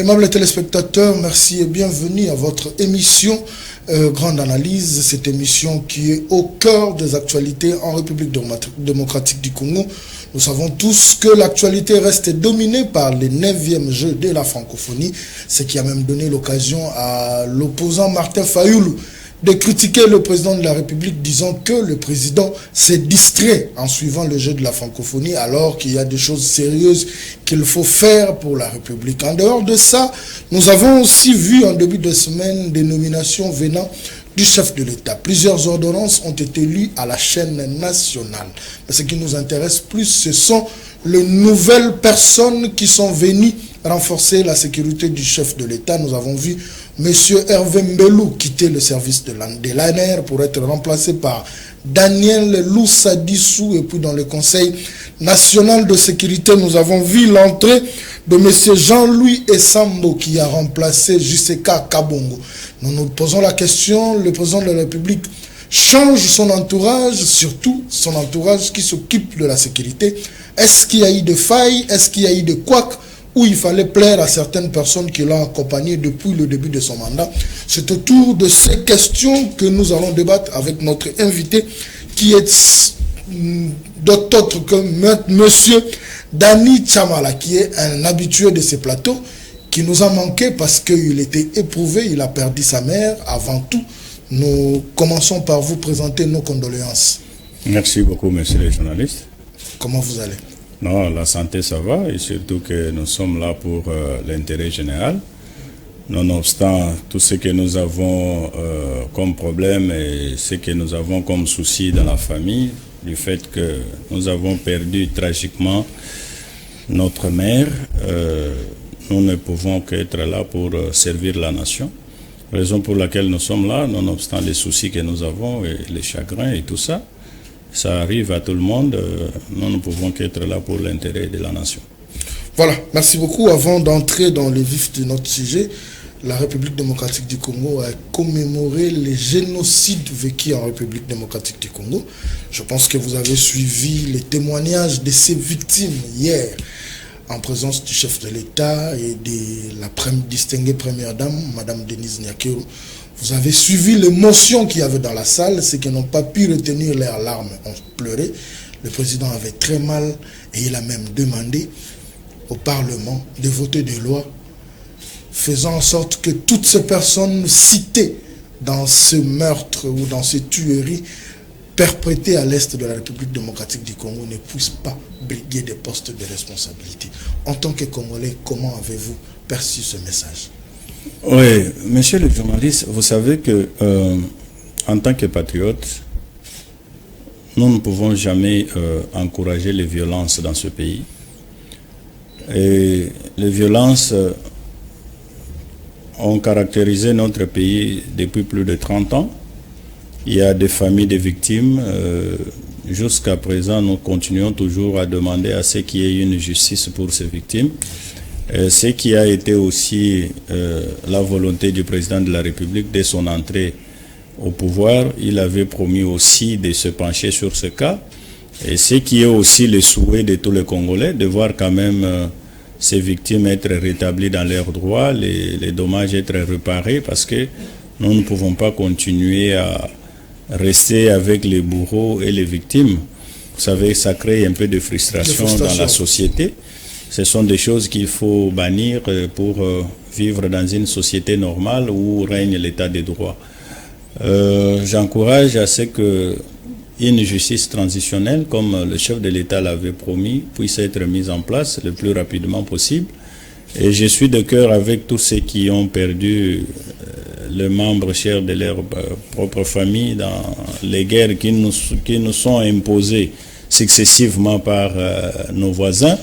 Aimables téléspectateurs, merci et bienvenue à votre émission Grande Analyse, cette émission qui est au cœur des actualités en République démocratique du Congo. Nous savons tous que l'actualité reste dominée par les 9e Jeux de la francophonie, ce qui a même donné l'occasion à l'opposant Martin Fayulu de critiquer le président de la République, disant que le président s'est distrait en suivant le jeu de la francophonie, alors qu'il y a des choses sérieuses qu'il faut faire pour la République. En dehors de ça, nous avons aussi vu en début de semaine des nominations venant du chef de l'État. Plusieurs ordonnances ont été lues à la chaîne nationale. Mais ce qui nous intéresse plus, ce sont les nouvelles personnes qui sont venues renforcer la sécurité du chef de l'État. Nous avons vu M. Hervé Mbelou quitter le service de l'ANER pour être remplacé par Daniel Loussadissou. Et puis dans le Conseil national de sécurité, nous avons vu l'entrée de M. Jean-Louis Essambo qui a remplacé Juseka Kabongo. Nous nous posons la question, le président de la République change son entourage, surtout son entourage qui s'occupe de la sécurité. Est-ce qu'il y a eu des failles? Est-ce qu'il y a eu des couacs où il fallait plaire à certaines personnes qui l'ont accompagné depuis le début de son mandat? C'est autour de ces questions que nous allons débattre avec notre invité qui est d'autre que M. Dani Chamala, qui est un habitué de ces plateaux, qui nous a manqué parce qu'il était éprouvé, il a perdu sa mère. Avant tout, nous commençons par vous présenter nos condoléances. Merci beaucoup, monsieur le journaliste. Comment vous allez? Non, la santé, ça va, et surtout que nous sommes là pour l'intérêt général. Nonobstant tout ce que nous avons comme problème et ce que nous avons comme souci dans la famille, du fait que nous avons perdu tragiquement notre mère, nous ne pouvons qu'être là pour servir la nation. Raison pour laquelle nous sommes là, nonobstant les soucis que nous avons et les chagrins et tout ça. Ça arrive à tout le monde, nous ne pouvons qu'être là pour l'intérêt de la nation. Voilà, merci beaucoup. Avant d'entrer dans le vif de notre sujet, la République démocratique du Congo a commémoré les génocides vécus en République démocratique du Congo. Je pense que vous avez suivi les témoignages de ces victimes hier, en présence du chef de l'État et de la distinguée première dame, Mme Denise Nyakero. Vous avez suivi l'émotion qu'il y avait dans la salle, ceux qui n'ont pas pu retenir leurs larmes ont pleuré. Le président avait très mal et il a même demandé au Parlement de voter des lois faisant en sorte que toutes ces personnes citées dans ce meurtre ou dans ces tueries perpétrées à l'est de la République démocratique du Congo ne puissent pas briguer des postes de responsabilité. En tant que Congolais, comment avez-vous perçu ce message? Oui, monsieur le journaliste, vous savez que en tant que patriote, nous ne pouvons jamais encourager les violences dans ce pays. Et les violences ont caractérisé notre pays depuis plus de 30 ans. Il y a des familles de victimes. Jusqu'à présent, nous continuons toujours à demander à ce qu'il y ait une justice pour ces victimes. Ce qui a été aussi la volonté du président de la République dès son entrée au pouvoir. Il avait promis aussi de se pencher sur ce cas. Et ce qui est aussi le souhait de tous les Congolais, de voir quand même ces victimes être rétablies dans leurs droits, les dommages être réparés, parce que nous ne pouvons pas continuer à rester avec les bourreaux et les victimes. Vous savez, ça crée un peu de frustration dans la société. Ce sont des choses qu'il faut bannir pour vivre dans une société normale où règne l'état de droit. J'encourage à ce qu'une justice transitionnelle, comme le chef de l'État l'avait promis, puisse être mise en place le plus rapidement possible. Et je suis de cœur avec tous ceux qui ont perdu les membres chers de leur propre famille dans les guerres qui nous sont imposées successivement par nos voisins.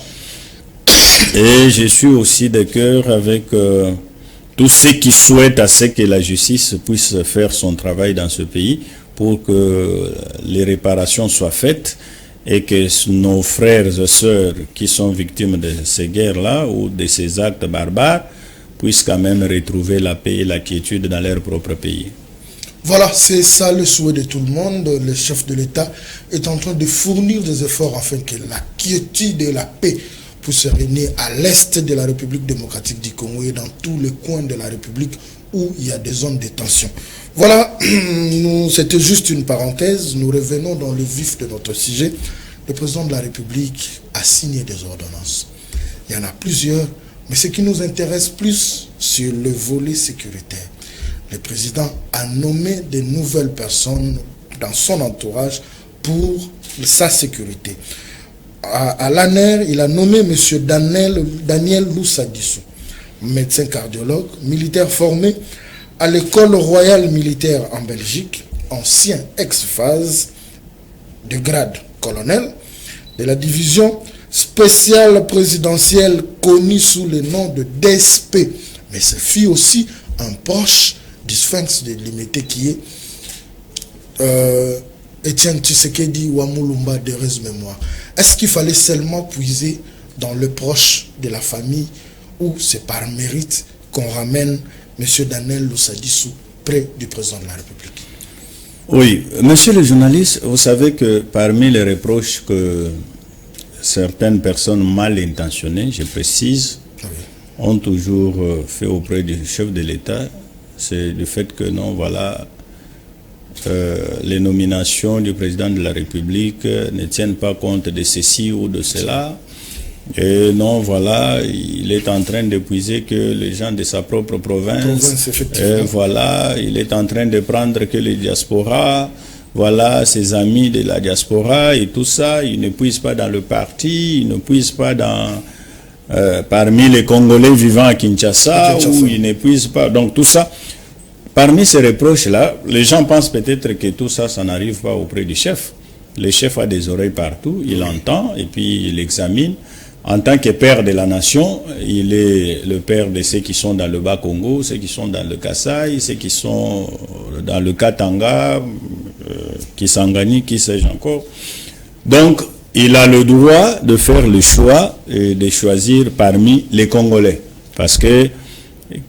Et je suis aussi de cœur avec tous ceux qui souhaitent à ce que la justice puisse faire son travail dans ce pays pour que les réparations soient faites et que nos frères et sœurs qui sont victimes de ces guerres-là ou de ces actes barbares puissent quand même retrouver la paix et la quiétude dans leur propre pays. Voilà, c'est ça le souhait de tout le monde. Le chef de l'État est en train de fournir des efforts afin que la quiétude et la paix puisse régner à l'est de la République démocratique du Congo et dans tous les coins de la République où il y a des zones de tension. Voilà, c'était juste une parenthèse. Nous revenons dans le vif de notre sujet. Le président de la République a signé des ordonnances. Il y en a plusieurs, mais ce qui nous intéresse plus sur le volet sécuritaire. Le président a nommé de nouvelles personnes dans son entourage pour sa sécurité. À l'ANER, il a nommé M. Daniel Loussa-Dissou, médecin cardiologue, militaire formé à l'école royale militaire en Belgique, ancien ex-phase de grade colonel de la division spéciale présidentielle connue sous le nom de DSP. Mais ce fut aussi un proche du Sphinx de l'Imité qui est Etienne Tshisekedi Wamulumba de heureuse mémoire. Est-ce qu'il fallait seulement puiser dans le proche de la famille ou c'est par mérite qu'on ramène M. Daniel Loussa-Dissou près du président de la République? Oui, monsieur le journaliste, vous savez que parmi les reproches que certaines personnes mal intentionnées, je précise, ont toujours fait auprès du chef de l'État, c'est le fait que non, voilà, les nominations du président de la République ne tiennent pas compte de ceci ou de cela. Et non, voilà, il est en train d'épuiser que les gens de sa propre province, et voilà, il est en train de prendre que les diasporas, voilà, ses amis de la diaspora et tout ça, il ne puise pas dans le parti, il ne puise pas dans parmi les Congolais vivant à Kinshasa, où il ne puise pas, donc tout ça. Parmi ces reproches-là, les gens pensent peut-être que tout ça, ça n'arrive pas auprès du chef. Le chef a des oreilles partout, il entend et puis il examine. En tant que père de la nation, il est le père de ceux qui sont dans le Bas-Congo, ceux qui sont dans le Kasaï, ceux qui sont dans le Katanga, Kisangani, qui sais-je encore. Donc, il a le droit de faire le choix et de choisir parmi les Congolais. Parce que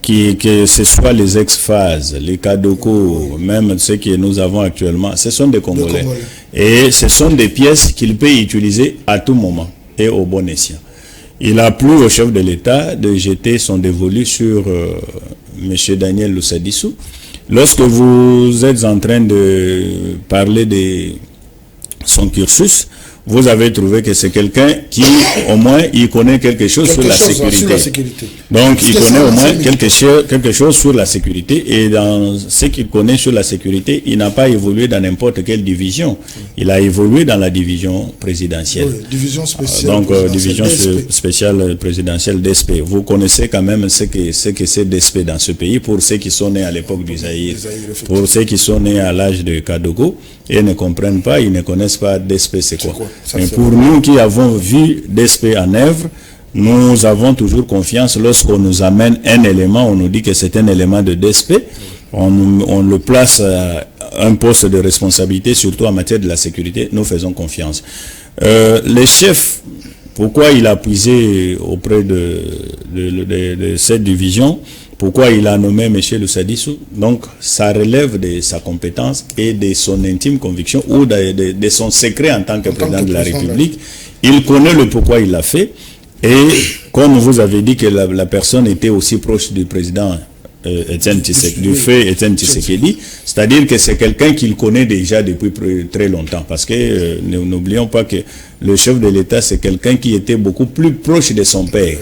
ce soit les ex-phases, les Kadoko, même ceux que nous avons actuellement, ce sont des Congolais. Et ce sont des pièces qu'il peut utiliser à tout moment et au bon escient. Il a plu au chef de l'État de jeter son dévolu sur M. Daniel Loussa-Dissou. Lorsque vous êtes en train de parler de son cursus, vous avez trouvé que c'est quelqu'un qui, au moins, il connaît quelque chose sur la sécurité. Donc, il connaît au moins quelque chose sur la sécurité. Et dans ce qu'il connaît sur la sécurité, il n'a pas évolué dans n'importe quelle division. Il a évolué dans la division présidentielle. Oui, division spéciale. Donc, division spéciale présidentielle d'ESP. Vous connaissez quand même ce que c'est d'ESP dans ce pays, pour ceux qui sont nés à l'époque du Zaïre. Pour ceux qui sont nés à l'âge de Kadogo et ne comprennent pas, ils ne connaissent pas d'ESP, c'est quoi. Mais pour nous qui avons vu DSP en œuvre, nous avons toujours confiance lorsqu'on nous amène un élément, on nous dit que c'est un élément de DSP, on le place à un poste de responsabilité, surtout en matière de la sécurité, nous faisons confiance. Les chefs, pourquoi il a puisé auprès de cette division, pourquoi il a nommé M. Loussa-Dissou? Donc, ça relève de sa compétence et de son intime conviction ou de son secret en tant que président de la République. Il connaît le pourquoi il l'a fait. Et comme vous avez dit que la personne était aussi proche du président Etienne Tshisekedi, c'est-à-dire que c'est quelqu'un qu'il connaît déjà depuis très longtemps. Parce que n'oublions pas que le chef de l'État, c'est quelqu'un qui était beaucoup plus proche de son père.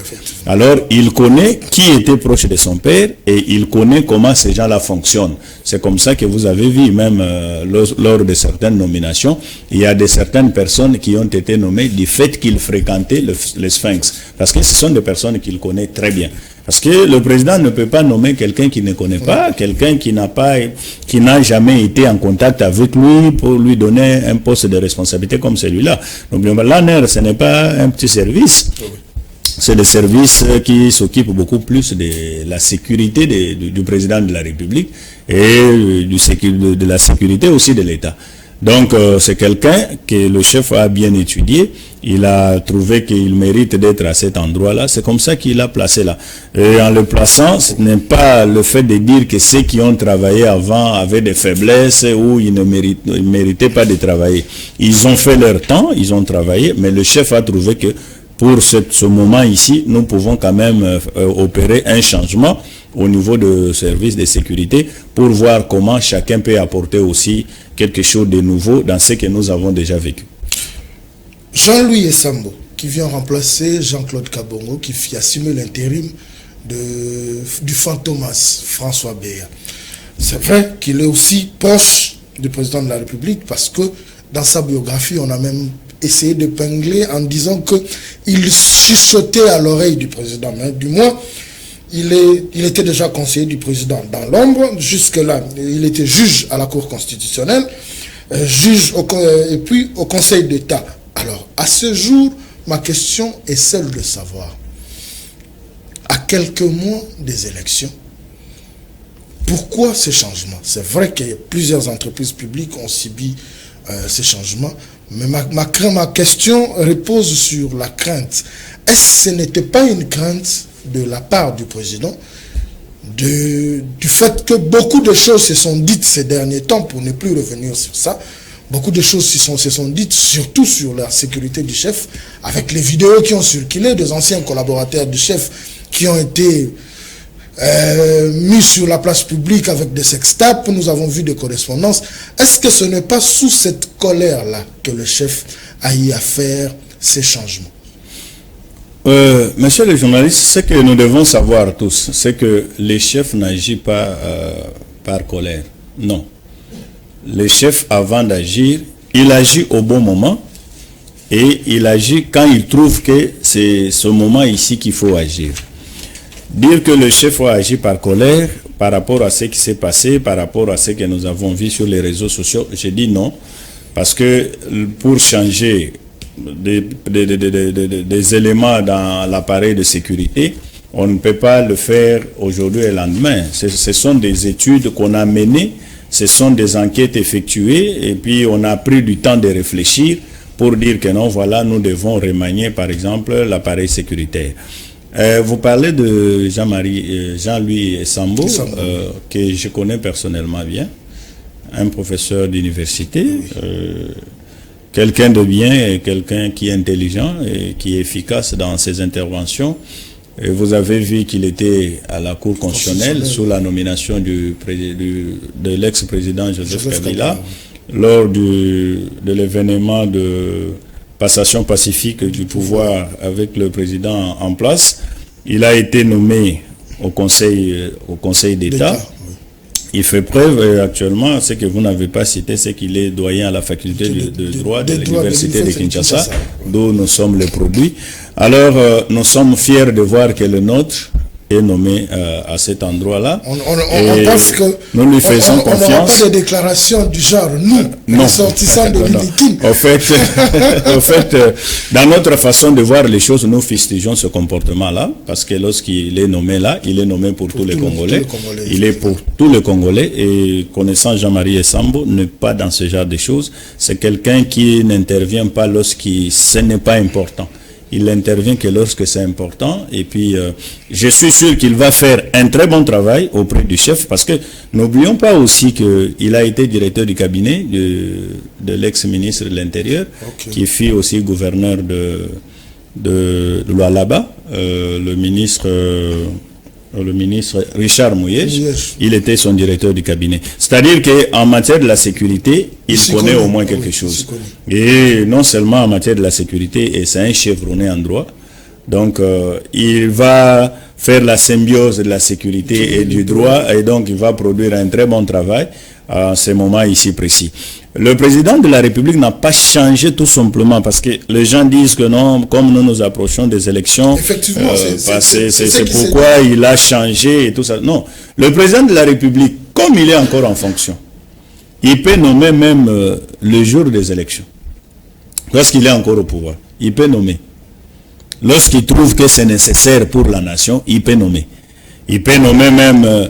Alors, il connaît qui était proche de son père et il connaît comment ces gens-là fonctionnent. C'est comme ça que vous avez vu, même lors de certaines nominations, il y a certaines personnes qui ont été nommées du fait qu'ils fréquentaient le Sphinx. Parce que ce sont des personnes qu'il connaît très bien. Parce que le président ne peut pas nommer quelqu'un qu'il ne connaît pas, quelqu'un qui n'a jamais été en contact avec lui pour lui donner un poste de responsabilité comme celui-là. Donc l'ANER, ce n'est pas un petit service. C'est le service qui s'occupe beaucoup plus de la sécurité du président de la République et de la sécurité aussi de l'État. Donc, c'est quelqu'un que le chef a bien étudié. Il a trouvé qu'il mérite d'être à cet endroit-là. C'est comme ça qu'il l'a placé là. Et en le plaçant, ce n'est pas le fait de dire que ceux qui ont travaillé avant avaient des faiblesses ou ils ne méritaient pas de travailler. Ils ont fait leur temps, ils ont travaillé, mais le chef a trouvé que pour ce moment ici, nous pouvons quand même opérer un changement au niveau de services de sécurité pour voir comment chacun peut apporter aussi quelque chose de nouveau dans ce que nous avons déjà vécu. Jean-Louis Esambo, qui vient remplacer Jean-Claude Kabongo, qui fit assumer l'intérim du fantomas François Béa. C'est vrai qu'il est aussi proche du président de la République parce que dans sa biographie, on a même essayé d'épingler en disant qu'il chuchotait à l'oreille du président. Mais du moins, il était déjà conseiller du président dans l'ombre. Jusque-là, il était juge à la Cour constitutionnelle, juge et puis au Conseil d'État. Alors, à ce jour, ma question est celle de savoir, à quelques mois des élections, pourquoi ces changements? C'est vrai que plusieurs entreprises publiques ont subi ces changements, mais ma question repose sur la crainte. Est-ce que ce n'était pas une crainte de la part du président du fait que beaucoup de choses se sont dites ces derniers temps, pour ne plus revenir sur ça, beaucoup de choses se sont dites, surtout sur la sécurité du chef, avec les vidéos qui ont circulé des anciens collaborateurs du chef qui ont été mis sur la place publique avec des sextapes. Nous avons vu des correspondances. Est-ce que ce n'est pas sous cette colère-là que le chef a eu à faire ces changements? Monsieur le journaliste, ce que nous devons savoir tous, c'est que les chefs n'agissent pas par colère. Non. Le chef, avant d'agir, il agit au bon moment et il agit quand il trouve que c'est ce moment ici qu'il faut agir. Dire que le chef a agi par colère par rapport à ce qui s'est passé, par rapport à ce que nous avons vu sur les réseaux sociaux, je dis non, parce que pour changer des éléments dans l'appareil de sécurité, on ne peut pas le faire aujourd'hui et le lendemain. Ce sont des études qu'on a menées, ce sont des enquêtes effectuées, et puis on a pris du temps de réfléchir pour dire que non, voilà, nous devons remanier par exemple l'appareil sécuritaire. Vous parlez de Jean-Louis Esambo, que je connais personnellement bien, un professeur d'université, quelqu'un de bien et quelqu'un qui est intelligent et qui est efficace dans ses interventions. Et vous avez vu qu'il était à la Cour constitutionnelle sous la nomination de l'ex-président Joseph Kabila, lors de l'événement de passation pacifique du pouvoir avec le président en place. Il a été nommé au Conseil d'État. Il fait preuve actuellement, ce que vous n'avez pas cité, c'est qu'il est doyen à la faculté de droit de l'université de Kinshasa, d'où nous sommes les produits. Alors, nous sommes fiers de voir que le nôtre est nommé à cet endroit-là. On pense que nous lui faisons confiance. On n'aura pas de déclaration du genre, nous, ressortissants de l'Unikin. Au fait, dans notre façon de voir les choses, nous fustigeons ce comportement-là, parce que lorsqu'il est nommé là, il est nommé pour tous les Congolais. Il est pour tous les Congolais, et connaissant Jean-Marie Esambo, n'est pas dans ce genre de choses. C'est quelqu'un qui n'intervient pas lorsque ce n'est pas important. Il intervient que lorsque c'est important, et puis je suis sûr qu'il va faire un très bon travail auprès du chef, parce que n'oublions pas aussi qu'il a été directeur du cabinet de l'ex-ministre de l'Intérieur, qui fut aussi gouverneur de Lualaba, le ministre Richard Mouyej, il était son directeur du cabinet. C'est-à-dire qu'en matière de la sécurité, il connaît au moins quelque chose. Et non seulement en matière de la sécurité, et c'est un chevronné en droit, donc il va faire la symbiose de la sécurité et du droit, et donc il va produire un très bon travail à ce moment ici précis. Le président de la République n'a pas changé tout simplement parce que les gens disent que non, comme nous nous approchons des élections, effectivement, c'est pourquoi il a changé et tout ça. Non, le président de la République, comme il est encore en fonction, il peut nommer même le jour des élections. Lorsqu'il est encore au pouvoir, il peut nommer. Lorsqu'il trouve que c'est nécessaire pour la nation, il peut nommer. Il peut nommer même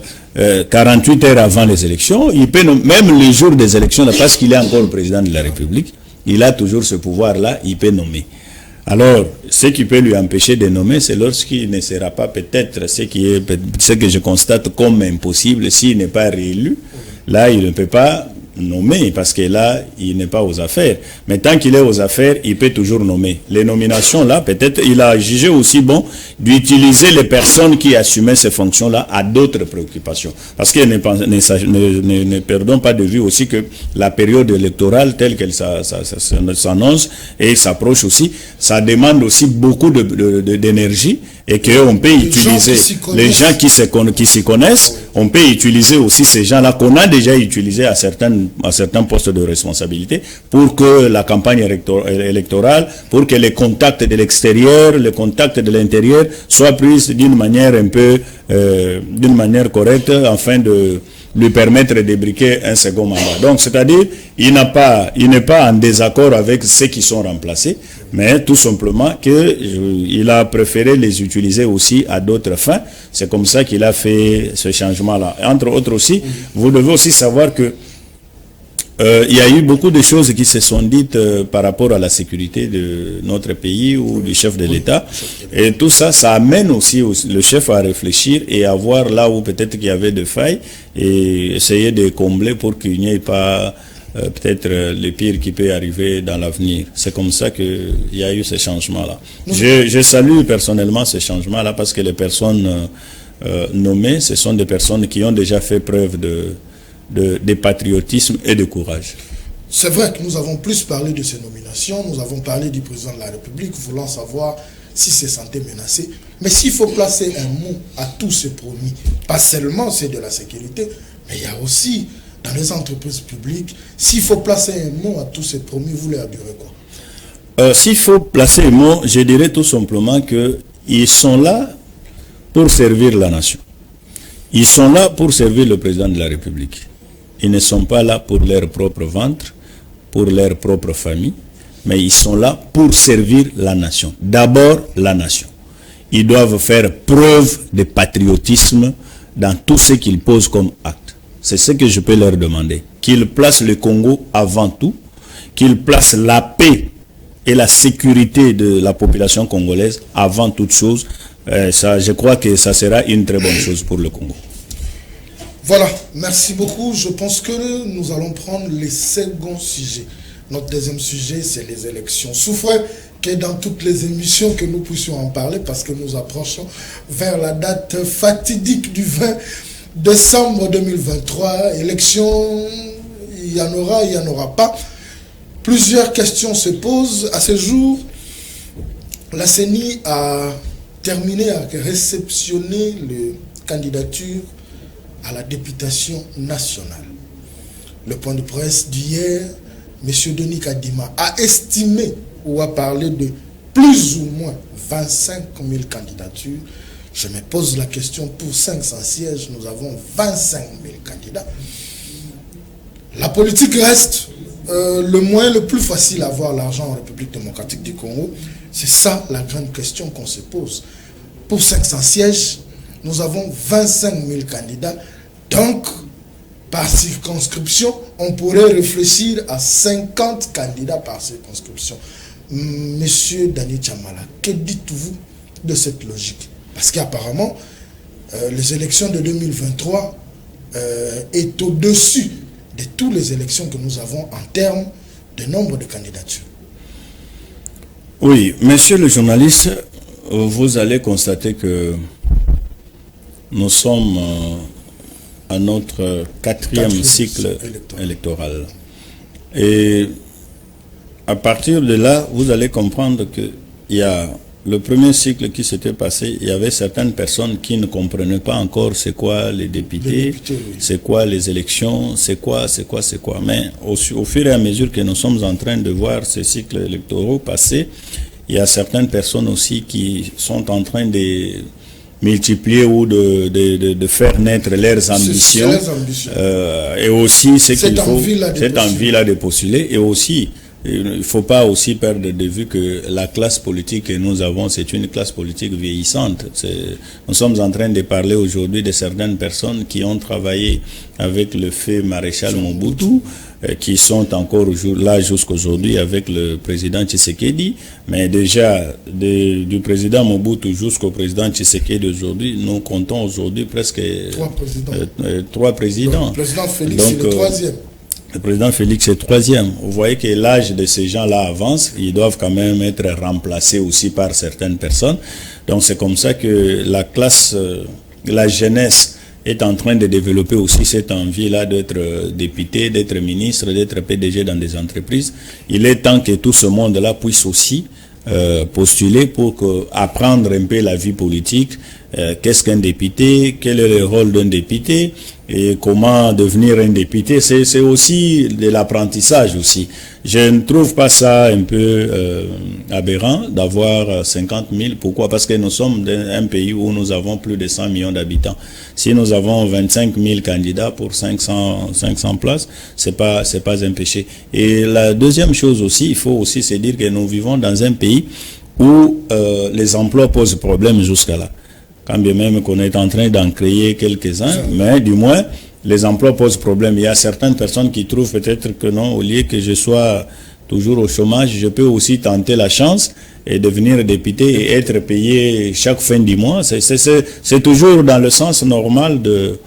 48 heures avant les élections, il peut nommer, même les jours des élections, parce qu'il est encore le président de la République, il a toujours ce pouvoir-là, il peut nommer. Alors, ce qui peut lui empêcher de nommer, c'est lorsqu'il ne sera pas peut-être ce que je constate comme impossible, s'il n'est pas réélu, là il ne peut pas nommer, parce que là, il n'est pas aux affaires. Mais tant qu'il est aux affaires, il peut toujours nommer. Les nominations, là, peut-être, il a jugé aussi bon d'utiliser les personnes qui assumaient ces fonctions-là à d'autres préoccupations. Parce que ne perdons pas de vue aussi que la période électorale, telle qu'elle s'annonce et s'approche aussi, ça demande aussi beaucoup d'énergie, et qu'on peut utiliser les gens qui s'y connaissent, on peut utiliser aussi ces gens-là qu'on a déjà utilisés à certains postes de responsabilité pour que la campagne électorale, pour que les contacts de l'extérieur, les contacts de l'intérieur soient pris d'une manière un peu, d'une manière correcte, afin de lui permettre de débriquer un second mandat. Donc, c'est-à-dire, il n'est pas en désaccord avec ceux qui sont remplacés, mais tout simplement qu'il a préféré les utiliser aussi à d'autres fins. C'est comme ça qu'il a fait ce changement-là. Entre autres aussi, vous devez aussi savoir que il y a eu beaucoup de choses qui se sont dites par rapport à la sécurité de notre pays ou du chef de l'État. Et tout ça, ça amène aussi le chef à réfléchir et à voir là où peut-être qu'il y avait des failles et essayer de combler pour qu'il n'y ait pas peut-être le pire qui peut arriver dans l'avenir. C'est comme ça qu'il y a eu ce changement-là. Je salue personnellement ce changement-là parce que les personnes nommées, ce sont des personnes qui ont déjà fait preuve de patriotisme et de courage. C'est vrai que nous avons plus parlé de ces nominations, nous avons parlé du président de la République, voulant savoir si se sentait menacé. Mais s'il faut placer un mot à tous ces promis, pas seulement c'est de la sécurité, mais il y a aussi dans les entreprises publiques, s'il faut placer un mot à tous ces promis, vous les adorez quoi? S'il faut placer un mot, je dirais tout simplement qu'ils sont là pour servir la nation. Ils sont là pour servir le président de la République. Ils ne sont pas là pour leur propre ventre, pour leur propre famille, mais ils sont là pour servir la nation. D'abord, la nation. Ils doivent faire preuve de patriotisme dans tout ce qu'ils posent comme acte. C'est ce que je peux leur demander. Qu'ils placent le Congo avant tout, qu'ils placent la paix et la sécurité de la population congolaise avant toute chose. Ça, je crois que ça sera une très bonne chose pour le Congo. Voilà, merci beaucoup. Je pense que nous allons prendre les seconds sujets. Notre deuxième sujet, c'est les élections. Souffrez que dans toutes les émissions que nous puissions en parler parce que nous approchons vers la date fatidique du 20 décembre 2023. Élections, il y en aura, il n'y en aura pas. Plusieurs questions se posent. À ce jour, la CENI a terminé à réceptionner les candidatures à la députation nationale. Le point de presse d'hier, M. Denis Kadima a estimé ou a parlé de plus ou moins 25 000 candidatures. Je me pose la question, pour 500 sièges, nous avons 25 000 candidats. La politique reste le moyen le plus facile à avoir l'argent en République démocratique du Congo. C'est ça la grande question qu'on se pose. Pour 500 sièges, nous avons 25 000 candidats. Donc, par circonscription, on pourrait réfléchir à 50 candidats par circonscription. Monsieur Dani Chamala, que dites-vous de cette logique? Parce qu'apparemment, les élections de 2023 est au-dessus de toutes les élections que nous avons en termes de nombre de candidatures. Oui, monsieur le journaliste, vous allez constater que nous sommes à notre quatrième cycle électoral. Et à partir de là, vous allez comprendre qu'il y a le premier cycle qui s'était passé, il y avait certaines personnes qui ne comprenaient pas encore c'est quoi les députés, oui. C'est quoi les élections, c'est quoi. Mais au fur et à mesure que nous sommes en train de voir ces cycles électoraux passer, il y a certaines personnes aussi qui sont en train de multiplier ou de faire naître leurs ambitions. Et aussi cette envie-là de postuler. Et aussi, il ne faut pas aussi perdre de vue que la classe politique que nous avons, c'est une classe politique vieillissante. Nous sommes en train de parler aujourd'hui de certaines personnes qui ont travaillé avec le feu maréchal Mobutu, qui sont encore là jusqu'aujourd'hui avec le président Tshisekedi. Mais déjà, du président Mobutu jusqu'au président Tshisekedi aujourd'hui, nous comptons aujourd'hui presque 3 présidents. Donc, le président Félix, c'est le troisième. Le président Félix est 3e. Vous voyez que l'âge de ces gens-là avance. Ils doivent quand même être remplacés aussi par certaines personnes. Donc c'est comme ça que la classe, la jeunesse est en train de développer aussi cette envie-là d'être député, d'être ministre, d'être PDG dans des entreprises. Il est temps que tout ce monde-là puisse aussi postuler pour apprendre un peu la vie politique. Qu'est-ce qu'un député, quel est le rôle d'un député et comment devenir un député. C'est aussi de l'apprentissage aussi. Je ne trouve pas ça un peu aberrant d'avoir 50 000. Pourquoi? Parce que nous sommes un pays où nous avons plus de 100 millions d'habitants. Si nous avons 25 000 candidats pour 500 places, c'est pas un péché. Et la deuxième chose aussi, il faut aussi se dire que nous vivons dans un pays où les emplois posent problème jusqu'à là. Quand bien même qu'on est en train d'en créer quelques-uns, mais du moins, les emplois posent problème. Il y a certaines personnes qui trouvent peut-être que non, au lieu que je sois toujours au chômage, je peux aussi tenter la chance et devenir député et être payé chaque fin du mois. C'est toujours dans le sens normal de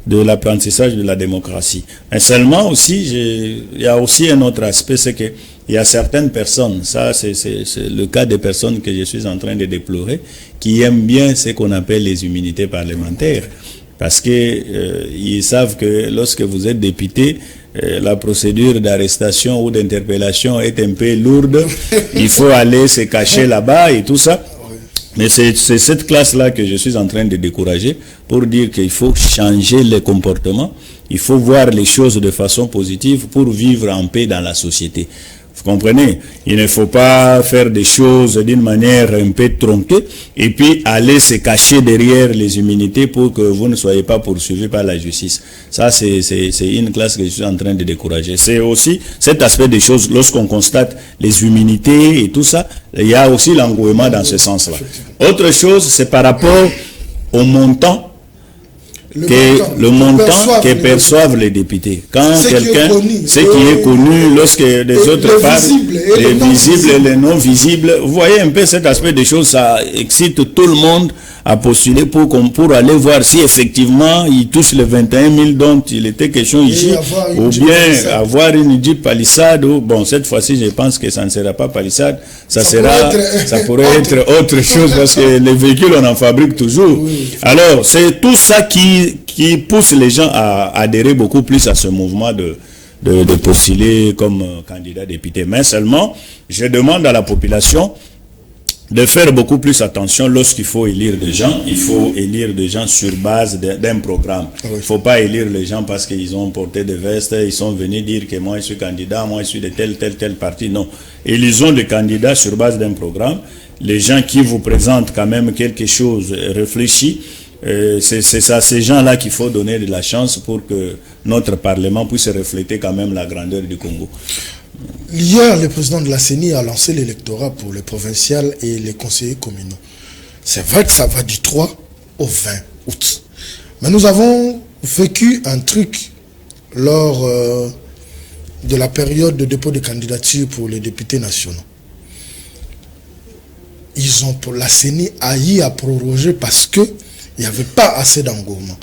l'apprentissage de la démocratie. Mais seulement aussi, il y a aussi un autre aspect, c'est que il y a certaines personnes, ça c'est le cas des personnes que je suis en train de déplorer, qui aiment bien ce qu'on appelle les immunités parlementaires. Parce que ils savent que lorsque vous êtes député, la procédure d'arrestation ou d'interpellation est un peu lourde. Il faut aller se cacher là-bas et tout ça. Mais c'est cette classe-là que je suis en train de décourager pour dire qu'il faut changer les comportements. Il faut voir les choses de façon positive pour vivre en paix dans la société. Vous comprenez? Il ne faut pas faire des choses d'une manière un peu tronquée et puis aller se cacher derrière les immunités pour que vous ne soyez pas poursuivis par la justice. Ça, c'est une classe que je suis en train de décourager. C'est aussi cet aspect des choses, lorsqu'on constate les immunités et tout ça, il y a aussi l'engouement dans ce sens-là. Autre chose, c'est par rapport au montant le montant que perçoivent les députés. Quand quelqu'un, ce qui est connu, lorsque les autres parlent, les visibles et les non visibles, vous voyez un peu cet aspect des choses, ça excite tout le monde à postuler pour aller voir si effectivement il touche les 21 000 dont il était question ici, ou bien avoir une Jeep Palisade, ou bon, cette fois-ci je pense que ça ne sera pas Palisade, ça pourrait être autre chose parce que les véhicules on en fabrique toujours. Oui. Alors c'est tout ça qui pousse les gens à adhérer beaucoup plus à ce mouvement de postuler comme candidat député. Mais seulement, je demande à la population de faire beaucoup plus attention lorsqu'il faut élire des gens. Il faut élire des gens sur base d'un programme. Il ne faut pas élire les gens parce qu'ils ont porté des vestes, ils sont venus dire que moi je suis candidat, moi je suis de tel parti. Non. Élisons des candidats sur base d'un programme. Les gens qui vous présentent quand même quelque chose réfléchi, c'est ça, ces gens-là qu'il faut donner de la chance pour que notre Parlement puisse refléter quand même la grandeur du Congo. Hier, le président de la CENI a lancé l'électorat pour les provinciales et les conseillers communaux. C'est vrai que ça va du 3 au 20 août. Mais nous avons vécu un truc lors de la période de dépôt de candidature pour les députés nationaux. Pour la CENI a eu à proroger parce que il n'y avait pas assez d'engouement.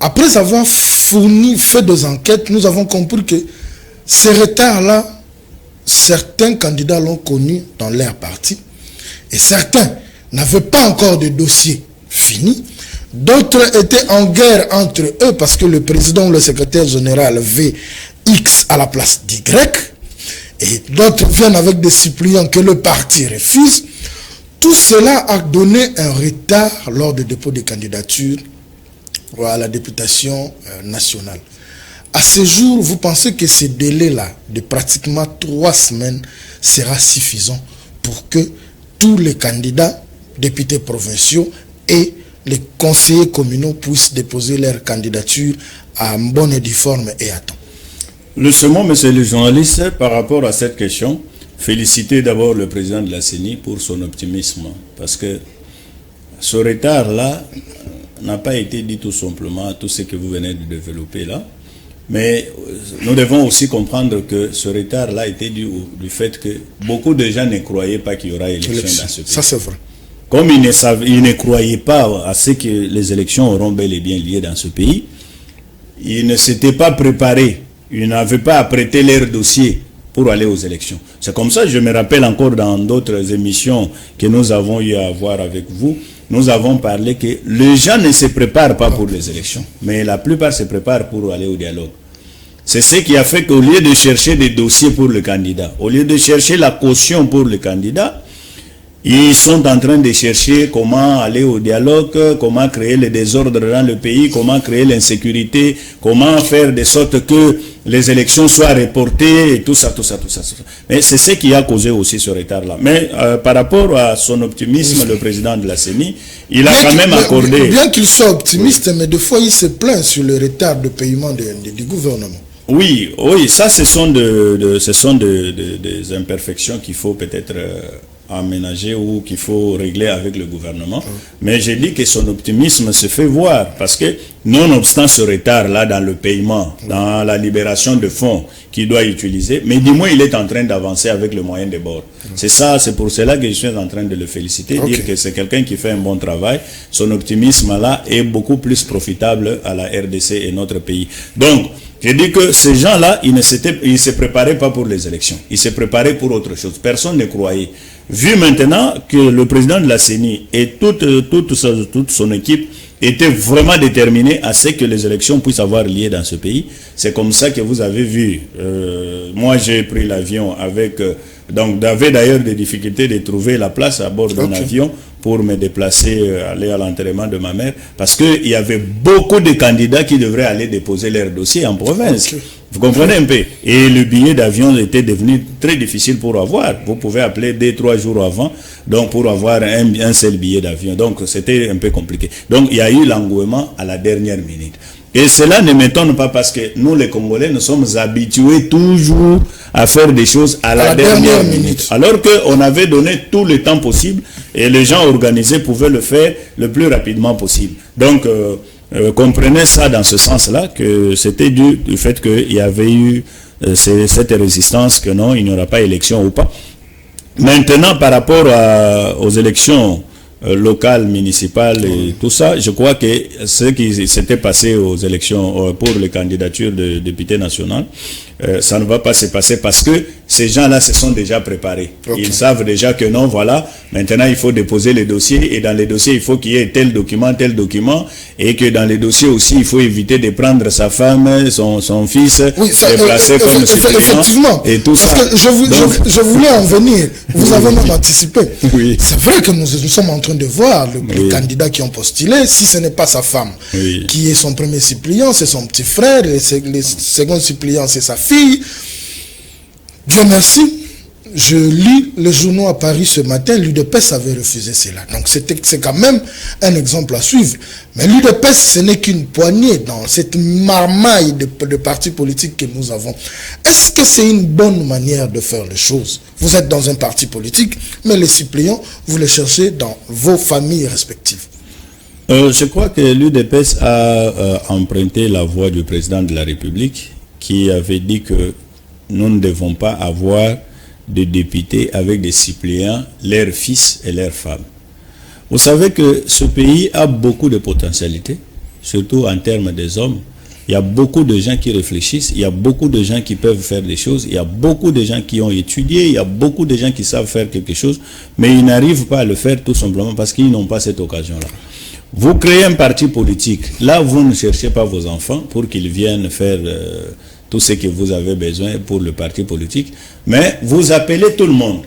Après avoir fait des enquêtes, nous avons compris que ces retards-là, certains candidats l'ont connu dans leur parti et certains n'avaient pas encore de dossier fini. D'autres étaient en guerre entre eux parce que le président ou le secrétaire général veut X à la place d'Y. Et d'autres viennent avec des suppliants que le parti refuse. Tout cela a donné un retard lors du dépôt de candidature à la députation nationale. À ce jour, vous pensez que ce délai-là de pratiquement 3 semaines sera suffisant pour que tous les candidats, députés provinciaux et les conseillers communaux puissent déposer leur candidature en bonne et due forme et à temps? Le second, monsieur le journaliste, par rapport à cette question, féliciter d'abord le président de la CENI pour son optimisme, parce que ce retard-là n'a pas été dit tout simplement tout ce que vous venez de développer là, mais nous devons aussi comprendre que ce retard-là a été dû du fait que beaucoup de gens ne croyaient pas qu'il y aura élection dans ce pays. Ça c'est vrai. Comme ils ne croyaient pas à ce que les élections auront bel et bien lieu dans ce pays, ils ne s'étaient pas préparés ils n'avaient pas à prêter leur dossier pour aller aux élections. C'est comme ça, je me rappelle encore dans d'autres émissions que nous avons eu à voir avec vous, nous avons parlé que les gens ne se préparent pas pour les élections, mais la plupart se préparent pour aller au dialogue. C'est ce qui a fait qu'au lieu de chercher des dossiers pour le candidat, au lieu de chercher la caution pour le candidat, ils sont en train de chercher comment aller au dialogue, comment créer le désordre dans le pays, comment créer l'insécurité, comment faire de sorte que les élections soient reportées et tout ça. Mais c'est ce qui a causé aussi ce retard-là. Mais par rapport à son optimisme, le président de la CENI, il a quand même accordé... Bien qu'il soit optimiste, mais des fois il se plaint sur le retard de paiement du gouvernement. Oui, ça ce sont des imperfections qu'il faut peut-être... aménager ou qu'il faut régler avec le gouvernement. Mais j'ai dit que son optimisme se fait voir parce que nonobstant ce retard-là dans le paiement, dans la libération de fonds qu'il doit utiliser, mais du moins il est en train d'avancer avec le moyen de bord. C'est ça, c'est pour cela que je suis en train de le féliciter, dire que c'est quelqu'un qui fait un bon travail. Son optimisme-là est beaucoup plus profitable à la RDC et notre pays. Donc, j'ai dit que ces gens-là, ils ne se préparaient pas pour les élections. Ils se préparaient pour autre chose. Personne ne croyait. Vu maintenant que le président de la CENI et toute son équipe étaient vraiment déterminés à ce que les élections puissent avoir lieu dans ce pays, c'est comme ça que vous avez vu. Moi, j'ai pris l'avion avec... donc, j'avais d'ailleurs des difficultés de trouver la place à bord d'un avion pour me déplacer, aller à l'enterrement de ma mère, parce qu'il y avait beaucoup de candidats qui devraient aller déposer leur dossier en province. Vous comprenez un peu? Et le billet d'avion était devenu très difficile pour avoir. Vous pouvez appeler 2-3 jours avant, donc pour avoir un seul billet d'avion. Donc c'était un peu compliqué. Donc il y a eu l'engouement à la dernière minute. Et cela ne m'étonne pas parce que nous les Congolais, nous sommes habitués toujours à faire des choses à la dernière minute. Alors qu'on avait donné tout le temps possible et les gens organisés pouvaient le faire le plus rapidement possible. Donc comprenez ça dans ce sens-là, que c'était dû du fait qu'il y avait eu cette résistance que non, il n'y aura pas élection ou pas. Maintenant, par rapport aux élections locales, municipales et tout ça, je crois que ce qui s'était passé aux élections pour les candidatures de députés nationaux, ça ne va pas se passer parce que ces gens-là se sont déjà préparés. Ils savent déjà que non, voilà, maintenant il faut déposer les dossiers et dans les dossiers il faut qu'il y ait tel document, et que dans les dossiers aussi il faut éviter de prendre sa femme, son fils, les placer comme suppléant et tout ça. Parce que je voulais en venir, vous avez même anticipé. C'est vrai que nous sommes en train de voir les candidats qui ont postulé, si ce n'est pas sa femme qui est son premier suppléant, c'est son petit frère, et le second suppléant c'est sa fille. Dieu merci, je lis le journal à Paris ce matin, l'UDPS avait refusé cela. Donc c'est quand même un exemple à suivre. Mais l'UDPS, ce n'est qu'une poignée dans cette marmaille de partis politiques que nous avons. Est-ce que c'est une bonne manière de faire les choses? Vous êtes dans un parti politique, mais les suppléants, vous les cherchez dans vos familles respectives. Je crois que l'UDPS a emprunté la voie du président de la République qui avait dit que nous ne devons pas avoir de députés avec des suppléants, leurs fils et leurs femmes. Vous savez que ce pays a beaucoup de potentialités, surtout en termes des hommes. Il y a beaucoup de gens qui réfléchissent, il y a beaucoup de gens qui peuvent faire des choses, il y a beaucoup de gens qui ont étudié, il y a beaucoup de gens qui savent faire quelque chose, mais ils n'arrivent pas à le faire tout simplement parce qu'ils n'ont pas cette occasion-là. Vous créez un parti politique, là vous ne cherchez pas vos enfants pour qu'ils viennent faire tout ce que vous avez besoin pour le parti politique, mais vous appelez tout le monde.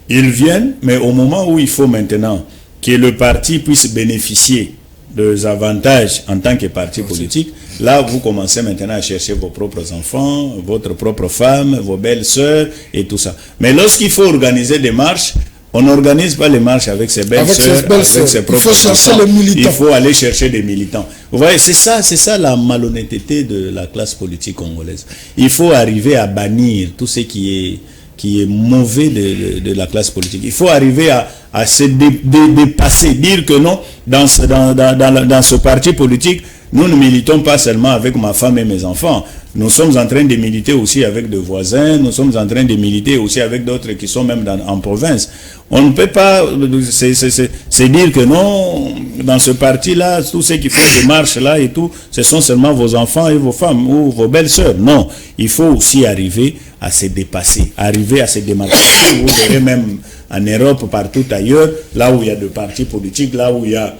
Ils viennent, mais au moment où il faut maintenant que le parti puisse bénéficier des avantages en tant que parti politique, là vous commencez maintenant à chercher vos propres enfants, votre propre femme, vos belles sœurs et tout ça. Mais lorsqu'il faut organiser des marches, on n'organise pas les marches avec ses belles sœurs, avec ses propres enfants. Il faut aller chercher des militants. Vous voyez, c'est ça la malhonnêteté de la classe politique congolaise. Il faut arriver à bannir tout ce qui est mauvais de la classe politique. Il faut arriver à se dépasser, dire que non, dans ce parti politique, Nous ne militons pas seulement avec ma femme et mes enfants. Nous sommes en train de militer aussi avec des voisins. Nous sommes en train de militer aussi avec d'autres qui sont même en province. On ne peut pas c'est dire que non, dans ce parti-là, tous ceux qui font des marches là et tout, ce sont seulement vos enfants et vos femmes ou vos belles-sœurs. Non, il faut aussi arriver à se dépasser, arriver à se démarquer. Vous verrez même en Europe, partout ailleurs, là où il y a des partis politiques, là où il y a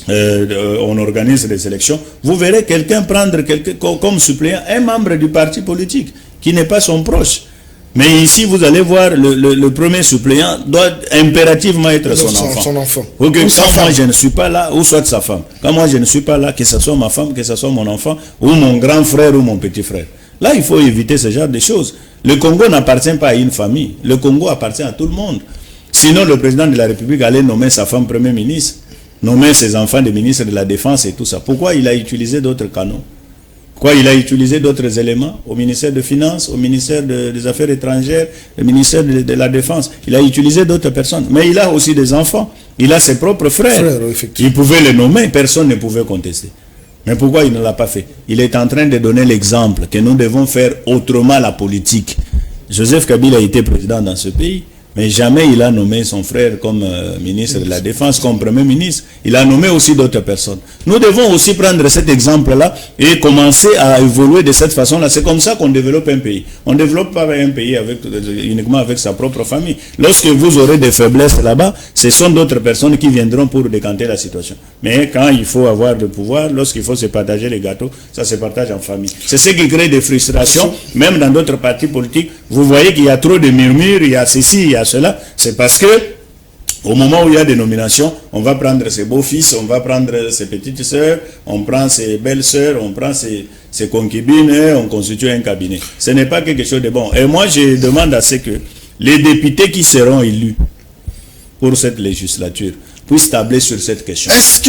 on organise des élections, vous verrez quelqu'un prendre comme suppléant un membre du parti politique qui n'est pas son proche. Mais ici, vous allez voir, le premier suppléant doit impérativement être son enfant. Okay, quand moi je ne suis pas là, ou soit sa femme. Quand moi je ne suis pas là, que ce soit ma femme, que ce soit mon enfant, ou mon grand frère ou mon petit frère. Là, il faut éviter ce genre de choses. Le Congo n'appartient pas à une famille. Le Congo appartient à tout le monde. Sinon, le président de la République allait nommer sa femme premier ministre, nommer ses enfants des ministres de la Défense et tout ça. Pourquoi il a utilisé d'autres canaux? Pourquoi il a utilisé d'autres éléments au ministère des Finances, au ministère des Affaires étrangères, au ministère de la Défense? Il a utilisé d'autres personnes. Mais il a aussi des enfants. Il a ses propres frères. Il pouvait les nommer, personne ne pouvait contester. Mais pourquoi il ne l'a pas fait? Il est en train de donner l'exemple que nous devons faire autrement la politique. Joseph Kabila a été président dans ce pays. Mais jamais il a nommé son frère comme ministre de la Défense, comme Premier ministre. Il a nommé aussi d'autres personnes. Nous devons aussi prendre cet exemple-là et commencer à évoluer de cette façon-là. C'est comme ça qu'on développe un pays. On ne développe pas un pays uniquement avec sa propre famille. Lorsque vous aurez des faiblesses là-bas, ce sont d'autres personnes qui viendront pour décanter la situation. Mais quand il faut avoir le pouvoir, lorsqu'il faut se partager les gâteaux, ça se partage en famille. C'est ce qui crée des frustrations, même dans d'autres partis politiques. Vous voyez qu'il y a trop de murmures, il y a ceci, il y a cela. C'est parce que au moment où il y a des nominations, on va prendre ses beaux-fils, on va prendre ses petites sœurs, on prend ses belles-sœurs, on prend ses concubines, on constitue un cabinet. Ce n'est pas quelque chose de bon. Et moi, je demande à ce que les députés qui seront élus pour cette législature puissent tabler sur cette question. Est-ce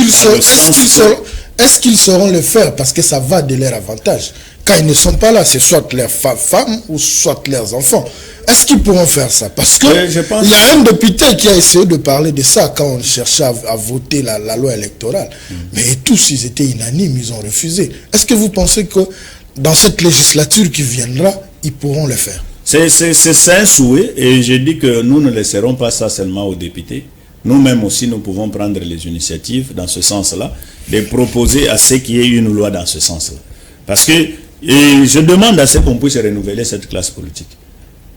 qu'ils sauront le faire? Parce que ça va de leur avantage. Quand ils ne sont pas là, c'est soit leurs femmes ou soit leurs enfants. Est-ce qu'ils pourront faire ça? Parce que il y a un député qui a essayé de parler de ça quand on cherchait à voter la loi électorale. Mais tous, ils étaient unanimes, ils ont refusé. Est-ce que vous pensez que dans cette législature qui viendra, ils pourront le faire? C'est un souhait, et je dis que nous ne laisserons pas ça seulement aux députés. Nous-mêmes aussi, nous pouvons prendre les initiatives dans ce sens-là, de proposer à ce qu'il y ait une loi dans ce sens-là. Parce que je demande à ce qu'on puisse renouveler cette classe politique.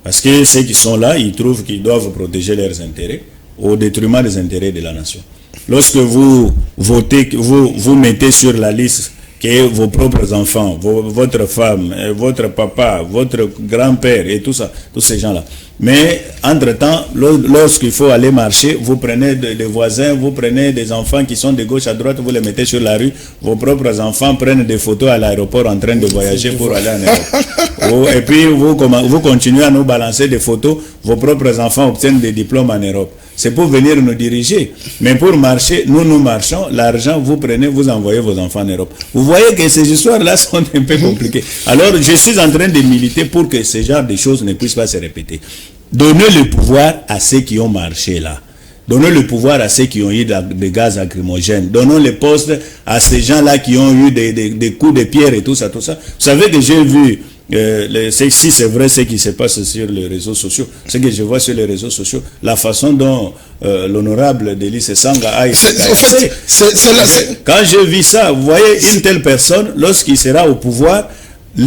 Parce que ceux qui sont là, ils trouvent qu'ils doivent protéger leurs intérêts au détriment des intérêts de la nation. Lorsque vous votez, vous mettez sur la liste que vos propres enfants, votre femme, votre papa, votre grand-père et tout ça, tous ces gens-là. Mais, entre-temps, lorsqu'il faut aller marcher, vous prenez des voisins, vous prenez des enfants qui sont de gauche à droite, vous les mettez sur la rue, vos propres enfants prennent des photos à l'aéroport en train de voyager pour aller en Europe. Et puis, vous continuez à nous balancer des photos, vos propres enfants obtiennent des diplômes en Europe. C'est pour venir nous diriger. Mais pour marcher, nous marchons, l'argent, vous prenez, vous envoyez vos enfants en Europe. Vous voyez que ces histoires-là sont un peu compliquées. Alors, je suis en train de militer pour que ce genre de choses ne puissent pas se répéter. Donnez le pouvoir à ceux qui ont marché là. Donnons le pouvoir à ceux qui ont eu des gaz lacrymogènes. Donnons les postes à ces gens-là qui ont eu des coups de pierre et tout ça, tout ça. Vous savez que j'ai vu, si c'est vrai ce qui se passe sur les réseaux sociaux, ce que je vois sur les réseaux sociaux, la façon dont l'honorable Délice Sanga a été... Quand je vis ça, vous voyez une telle personne, lorsqu'il sera au pouvoir,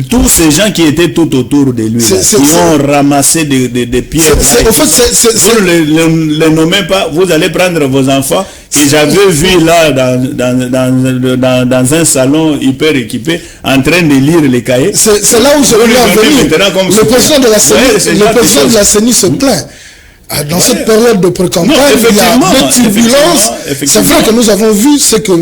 tous ces gens qui étaient tout autour de lui, qui ont ramassé des pierres, vous ne les nommez pas, vous allez prendre vos enfants, que j'avais vu là dans un salon hyper équipé, en train de lire les cahiers. C'est là où je voulais en venir. Le président de la CENI se plaint. Dans cette période de pré-campagne, il y a des turbulences. C'est vrai que nous avons vu ce que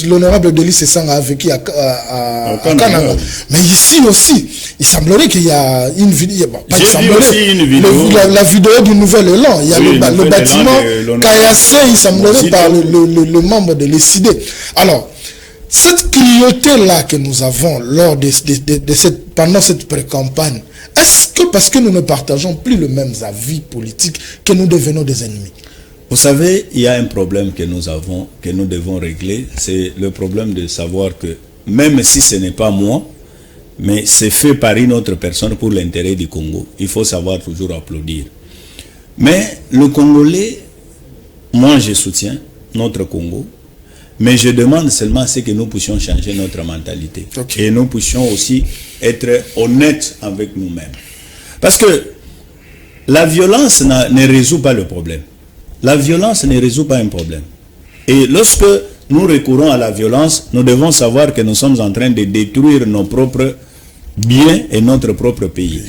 l'honorable Délice Sanga a vécu à Kananga. Mais ici aussi, il semblerait qu'il y a une vidéo. La vidéo du Nouvel Élan. Il y a le bâtiment caillassé, il semblerait, par le membre de l'ECD. Alors, cette cruauté-là que nous avons pendant cette pré-campagne, est-ce que parce que nous ne partageons plus les mêmes avis politiques que nous devenons des ennemis? Vous savez, il y a un problème que nous avons, que nous devons régler, c'est le problème de savoir que même si ce n'est pas moi, mais c'est fait par une autre personne pour l'intérêt du Congo. Il faut savoir toujours applaudir. Mais le Congolais, moi je soutiens notre Congo, mais je demande seulement à ce que nous puissions changer notre mentalité. Okay. Et nous puissions aussi être honnêtes avec nous-mêmes. Parce que la violence ne résout pas le problème. La violence ne résout pas un problème. Et lorsque nous recourons à la violence, nous devons savoir que nous sommes en train de détruire nos propres biens et notre propre pays.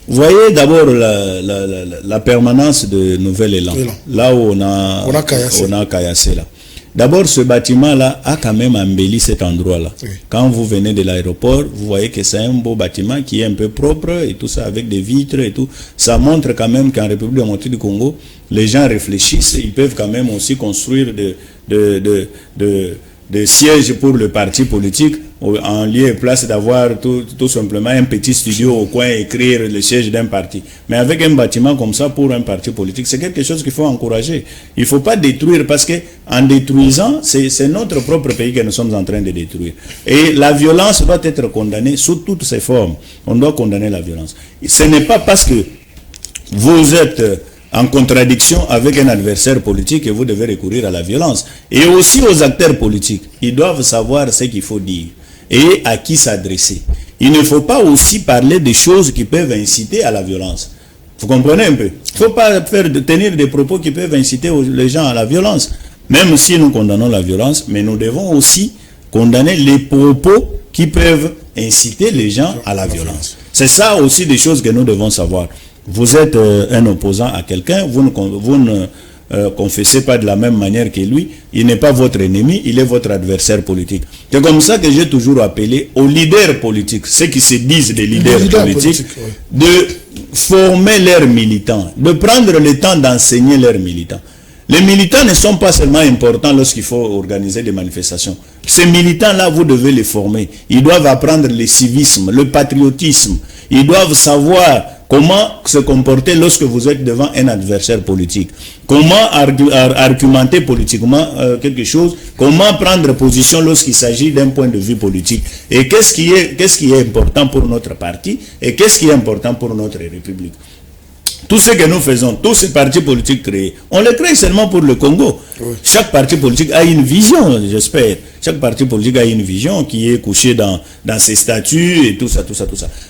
Vous voyez d'abord la permanence de Nouvel Élan, là où on a Kayassé là. D'abord, ce bâtiment-là a quand même embelli cet endroit-là. Oui. Quand vous venez de l'aéroport, vous voyez que c'est un beau bâtiment qui est un peu propre et tout ça, avec des vitres et tout. Ça montre quand même qu'en République démocratique du Congo, les gens réfléchissent. Ils peuvent quand même aussi construire des sièges pour le parti politique en lieu et place d'avoir tout simplement un petit studio au coin et écrire le siège d'un parti. Mais avec un bâtiment comme ça pour un parti politique, c'est quelque chose qu'il faut encourager. Il ne faut pas détruire parce que en détruisant, c'est notre propre pays que nous sommes en train de détruire. Et la violence doit être condamnée sous toutes ses formes. On doit condamner la violence. Ce n'est pas parce que vous êtes en contradiction avec un adversaire politique et vous devez recourir à la violence. Et aussi aux acteurs politiques. Ils doivent savoir ce qu'il faut dire et à qui s'adresser. Il ne faut pas aussi parler de choses qui peuvent inciter à la violence. Vous comprenez un peu? Il ne faut pas tenir des propos qui peuvent inciter les gens à la violence. Même si nous condamnons la violence, mais nous devons aussi condamner les propos qui peuvent inciter les gens à la violence. C'est ça aussi des choses que nous devons savoir. Vous êtes un opposant à quelqu'un, vous ne confessez pas de la même manière que lui, il n'est pas votre ennemi, il est votre adversaire politique. C'est comme ça que j'ai toujours appelé aux leaders politiques, ceux qui se disent des leaders politiques, oui, de former leurs militants, de prendre le temps d'enseigner leurs militants. Les militants ne sont pas seulement importants lorsqu'il faut organiser des manifestations. Ces militants-là, vous devez les former. Ils doivent apprendre le civisme, le patriotisme. Ils doivent savoir comment se comporter lorsque vous êtes devant un adversaire politique. Comment argumenter politiquement quelque chose. Comment prendre position lorsqu'il s'agit d'un point de vue politique. Et qu'est-ce qui est important pour notre parti et qu'est-ce qui est important pour notre République. Tout ce que nous faisons, tous ces partis politiques créés, on les crée seulement pour le Congo. Oui. Chaque parti politique a une vision, j'espère. Chaque parti politique a une vision qui est couchée dans ses statuts et tout ça.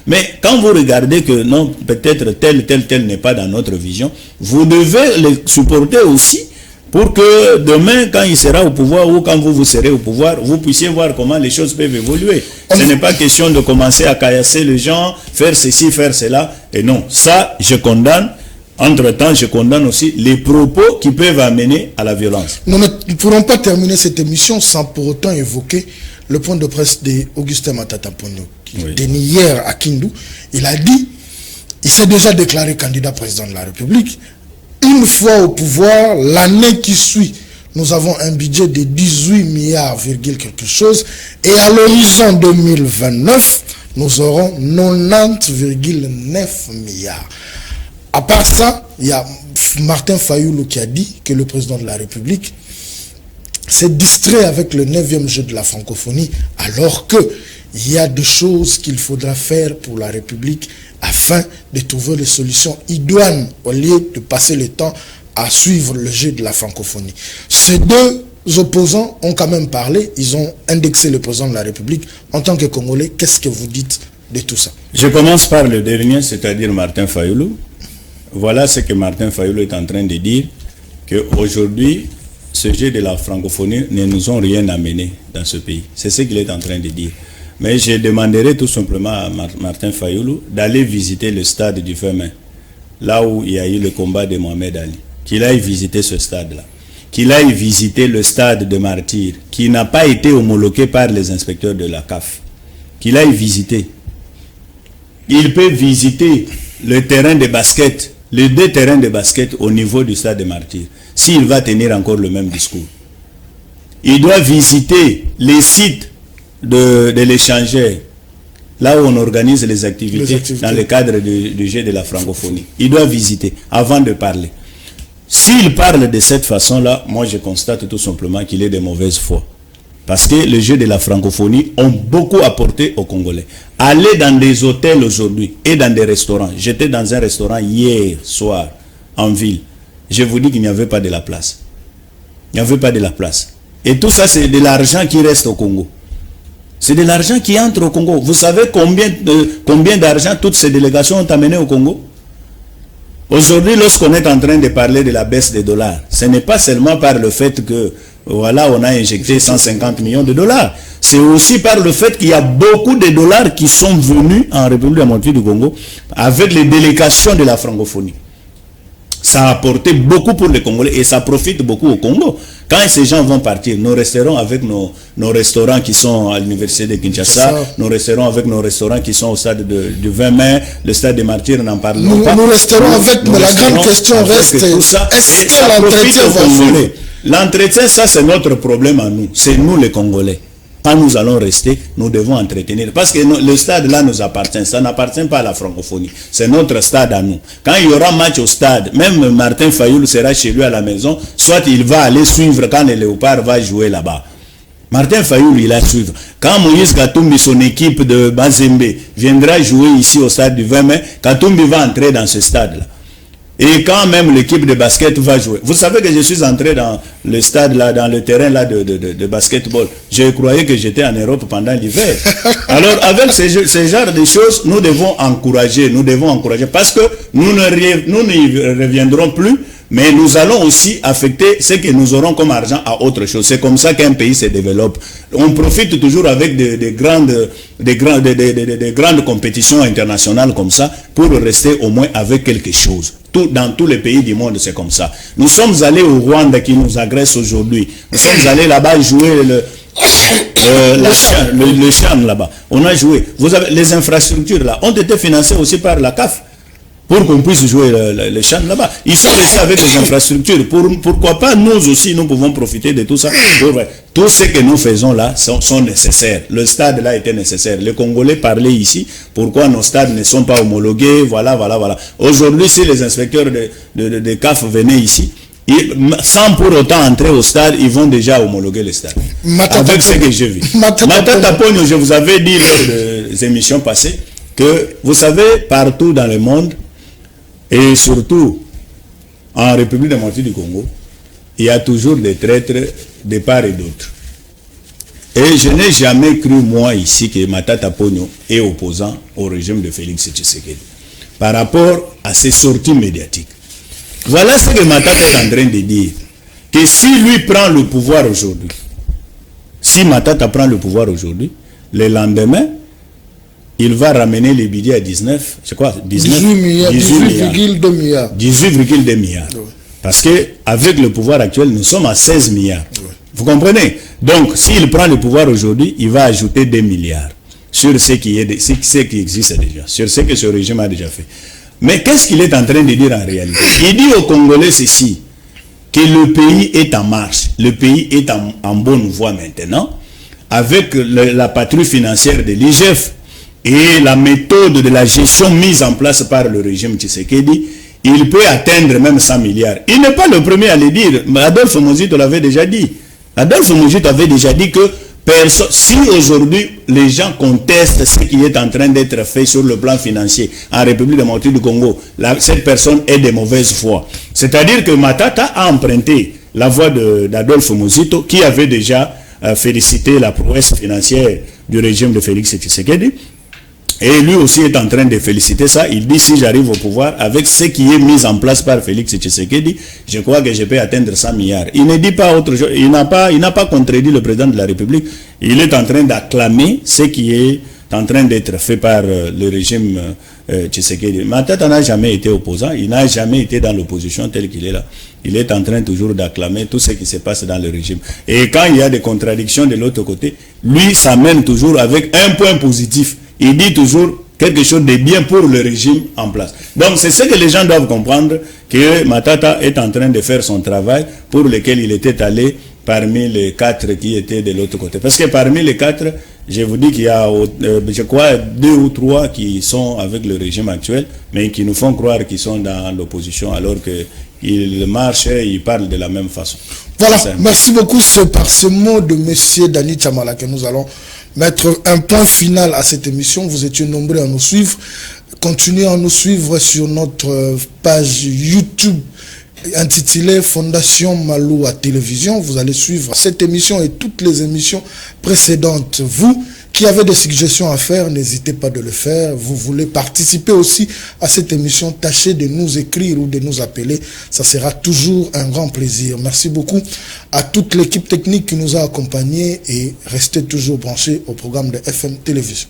Mais quand vous regardez que non, peut-être tel n'est pas dans notre vision, vous devez les supporter aussi pour que demain, quand il sera au pouvoir ou quand vous serez au pouvoir, vous puissiez voir comment les choses peuvent évoluer. Ce n'est pas question de commencer à caillasser les gens, faire ceci, faire cela. Et non, ça, je condamne. Entre-temps, je condamne aussi les propos qui peuvent amener à la violence. Nous ne pourrons pas terminer cette émission sans pour autant évoquer le point de presse d'Augustin Matata Ponyo, qui était hier à Kindu. Il a dit, il s'est déjà déclaré candidat président de la République. Une fois au pouvoir, l'année qui suit, nous avons un budget de 18 milliards, quelque chose. Et à l'horizon 2029, nous aurons 90,9 milliards. À part ça, il y a Martin Fayoulou qui a dit que le président de la République s'est distrait avec le 9e jeu de la francophonie, alors qu'il y a des choses qu'il faudra faire pour la République afin de trouver les solutions idoines au lieu de passer le temps à suivre le jeu de la francophonie. Ces deux opposants ont quand même parlé, ils ont indexé le président de la République. En tant que Congolais, qu'est-ce que vous dites de tout ça? Je commence par le dernier, c'est-à-dire Martin Fayoulou. Voilà ce que Martin Fayoulou est en train de dire, qu'aujourd'hui, ce jeu de la francophonie ne nous ont rien amené dans ce pays. C'est ce qu'il est en train de dire. Mais je demanderai tout simplement à Martin Fayoulou d'aller visiter le stade du Femin, là où il y a eu le combat de Mohamed Ali. Qu'il aille visiter ce stade-là. Qu'il aille visiter le stade de Martyrs, qui n'a pas été homologué par les inspecteurs de la CAF. Qu'il aille visiter. Il peut visiter le terrain de basket, les deux terrains de basket au niveau du stade de Martyrs, s'il va tenir encore le même discours. Il doit visiter les sites de l'échangeur, là où on organise les activités dans le cadre du jeu de la francophonie. Il doit visiter avant de parler. S'il parle de cette façon-là, moi je constate tout simplement qu'il est de mauvaise foi. Parce que les Jeux de la francophonie ont beaucoup apporté aux Congolais. Aller dans des hôtels aujourd'hui et dans des restaurants. J'étais dans un restaurant hier soir en ville. Je vous dis qu'il n'y avait pas de la place. Il n'y avait pas de la place. Et tout ça, c'est de l'argent qui reste au Congo. C'est de l'argent qui entre au Congo. Vous savez combien d'argent toutes ces délégations ont amené au Congo? Aujourd'hui, lorsqu'on est en train de parler de la baisse des dollars, ce n'est pas seulement par le fait que, voilà, on a injecté 150 millions de dollars. C'est aussi par le fait qu'il y a beaucoup de dollars qui sont venus en République démocratique du Congo avec les délégations de la francophonie. Ça a apporté beaucoup pour les Congolais et ça profite beaucoup au Congo. Quand ces gens vont partir, nous resterons avec nos restaurants qui sont à l'université de Kinshasa, nous resterons avec nos restaurants qui sont au stade du 20 mai, le stade des Martyrs, n'en parlons pas. Nous resterons avec, mais la grande question reste, est-ce que l'entretien va finir? L'entretien, ça c'est notre problème à nous, c'est nous les Congolais. Quand nous allons rester, nous devons entretenir. Parce que le stade là nous appartient. Ça n'appartient pas à la francophonie. C'est notre stade à nous. Quand il y aura match au stade, même Martin Fayoul sera chez lui à la maison, soit il va aller suivre quand le Léopard va jouer là-bas. Martin Fayoul, il a suivre. Quand Moïse Katumbi, son équipe de Bazembe, viendra jouer ici au stade du 20 mai, Katumbi va entrer dans ce stade-là. Et quand même l'équipe de basket va jouer. Vous savez que je suis entré dans le stade là, dans le terrain là de basketball. Je croyais que j'étais en Europe pendant l'hiver. Alors avec ce genre de choses, nous devons encourager. Parce que nous ne reviendrons plus, mais nous allons aussi affecter ce que nous aurons comme argent à autre chose. C'est comme ça qu'un pays se développe. On profite toujours avec des grandes compétitions internationales comme ça pour rester au moins avec quelque chose. Dans tous les pays du monde, c'est comme ça. Nous sommes allés au Rwanda qui nous agresse aujourd'hui. Nous sommes allés là-bas jouer le chant là-bas. On a joué. Vous avez les infrastructures là ont été financées aussi par la CAF pour qu'on puisse jouer le chant là-bas. Ils sont restés avec les infrastructures. Pourquoi pas nous aussi, nous pouvons profiter de tout ça. Tout ce que nous faisons là sont nécessaires. Le stade là était nécessaire. Les Congolais parlaient ici. Pourquoi nos stades ne sont pas homologués? Voilà. Aujourd'hui, si les inspecteurs de CAF venaient ici, sans pour autant entrer au stade, ils vont déjà homologuer le stade. Avec ce que j'ai vu. Matata Pogno, je vous avais dit lors des émissions passées que, vous savez, partout dans le monde, et surtout en République démocratique du Congo, il y a toujours des traîtres de part et d'autre. Et je n'ai jamais cru, moi, ici, que Matata Pogno est opposant au régime de Félix Tshisekedi par rapport à ses sorties médiatiques. Voilà ce que Matata est en train de dire. Que si lui prend le pouvoir aujourd'hui, si Matata prend le pouvoir aujourd'hui, le lendemain, il va ramener les billets à 18,2 milliards. 18,2 milliards. Oui. Parce qu'avec le pouvoir actuel, nous sommes à 16 milliards. Oui. Vous comprenez? Donc, s'il prend le pouvoir aujourd'hui, il va ajouter 2 milliards sur ce qui existe déjà, sur ce que ce régime a déjà fait. Mais qu'est-ce qu'il est en train de dire en réalité? Il dit aux Congolais ceci, que le pays est en marche, le pays est en bonne voie maintenant, avec la patrouille financière de l'IGF, et la méthode de la gestion mise en place par le régime Tshisekedi, il peut atteindre même 100 milliards. Il n'est pas le premier à le dire. Adolphe Muzito l'avait déjà dit. Adolphe Muzito avait déjà dit que si aujourd'hui les gens contestent ce qui est en train d'être fait sur le plan financier en République démocratique du Congo, cette personne est de mauvaise foi. C'est-à-dire que Matata a emprunté la voix d'Adolphe Muzito qui avait déjà félicité la prouesse financière du régime de Félix Tshisekedi. Et lui aussi est en train de féliciter ça. Il dit, si j'arrive au pouvoir, avec ce qui est mis en place par Félix Tshisekedi, je crois que je peux atteindre 100 milliards. Il ne dit pas autre chose. Il n'a pas contredit le président de la République. Il est en train d'acclamer ce qui est en train d'être fait par le régime Tshisekedi. Matata n'a jamais été opposant. Il n'a jamais été dans l'opposition tel qu'il est là. Il est en train toujours d'acclamer tout ce qui se passe dans le régime. Et quand il y a des contradictions de l'autre côté, lui s'amène toujours avec un point positif. Il dit toujours quelque chose de bien pour le régime en place. Donc c'est ce que les gens doivent comprendre, que Matata est en train de faire son travail pour lequel il était allé parmi les 4 qui étaient de l'autre côté. Parce que parmi les 4, je vous dis qu'il y a, je crois, 2 ou 3 qui sont avec le régime actuel, mais qui nous font croire qu'ils sont dans l'opposition alors il marche et il parle de la même façon. Voilà, merci beaucoup. C'est par ce mot de monsieur Dani Chamala que nous allons mettre un point final à cette émission. Vous étiez nombreux à nous suivre. Continuez à nous suivre sur notre page YouTube intitulée Fondation Maloua Télévision. Vous allez suivre cette émission et toutes les émissions précédentes. Vous qui avez des suggestions à faire, n'hésitez pas de le faire. Vous voulez participer aussi à cette émission, tâchez de nous écrire ou de nous appeler. Ça sera toujours un grand plaisir. Merci beaucoup à toute l'équipe technique qui nous a accompagnés et restez toujours branchés au programme de FM Télévision.